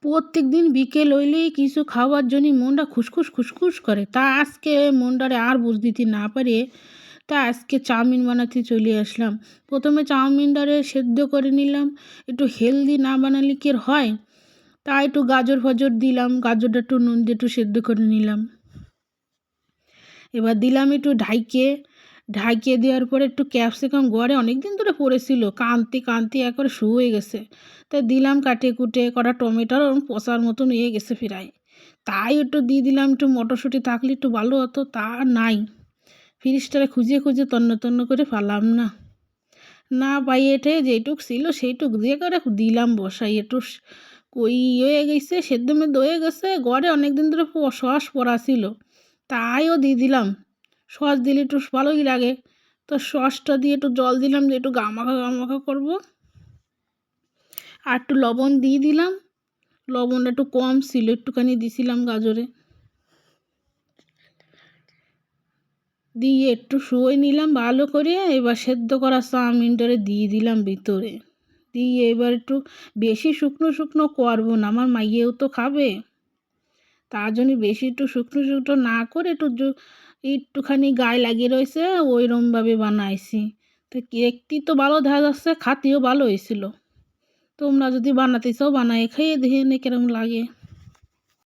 প্রত্যেকদিন বিকেল হইলেই কিছু খাওয়ার জন্য মনটা খুসখুস খুসখুস করে। তা আজকে মনটারে আর বুঝ দিতে না পারে তা আজকে চাউমিন বানাতে চলে আসলাম। প্রথমে চাউমিনটারে সেদ্ধ করে নিলাম। একটু হেলদি না বানালে কি আর হয়? তা একটু গাজর ফাজর দিলাম, গাজরটা একটু নুন দিয়ে একটু সেদ্ধ করে নিলাম। এবার দিলাম একটু ঢাইকে, ঢাকিয়ে দেওয়ার পরে একটু ক্যাপসিকাম ঘরে অনেক দিন ধরে পড়েছিল, কাঁদতে কাঁদতে একবারে শুয়ে গেছে। তাই দিলাম কাটে কুটে, কটা টমেটোর পচার মতন হয়ে গেছে প্রায়। তাই একটু দিয়ে দিলাম, একটু মটরশুঁটি থাকলে একটু ভালো হতো, তা নাই। ফ্রিজটারে খুঁজে খুঁজে তন্ন তন্ন করে পালাম না, না পাই এটে যেটুক ছিল সেইটুক দিয়ে করে দিলাম বসাই। একটু কই হয়ে গেছে, সেদ্ধ মেদ্ধ হয়ে গেছে, ঘরে অনেক দিন ধরে সস পড়া ছিল, তাইও দিয়ে দিলাম। সস দিলে একটু ভালোই লাগে, তো সসটা দিয়ে একটু জল দিলাম যে একটু গামাখা গামাখা করবো। আর একটু লবণ দিয়ে দিলাম, লবণটা একটু কম ছিল, একটুখানি দিছিলাম গাজরে। দিয়ে একটু শুয়ে নিলাম ভালো করে। এবার সেদ্ধ করা চাউমিনটারে দিয়ে দিলাম ভিতরে। দিয়ে এবার একটু বেশি শুকনো শুকনো করবো না, আমার মাইয়েও তো খাবে। তার জন্য বেশি একটু শুকনো শুকনো না করে একটুখানি গায়ে লাগিয়ে রয়েছে ওইরকমভাবে বানাইছি। তো কেকটি তো ভালো দেখা যাচ্ছে, খাতেও ভালো হয়েছিল। তোমরা যদি বানাতে চাও বানায় খেয়ে দেখে নে কিরম লাগে।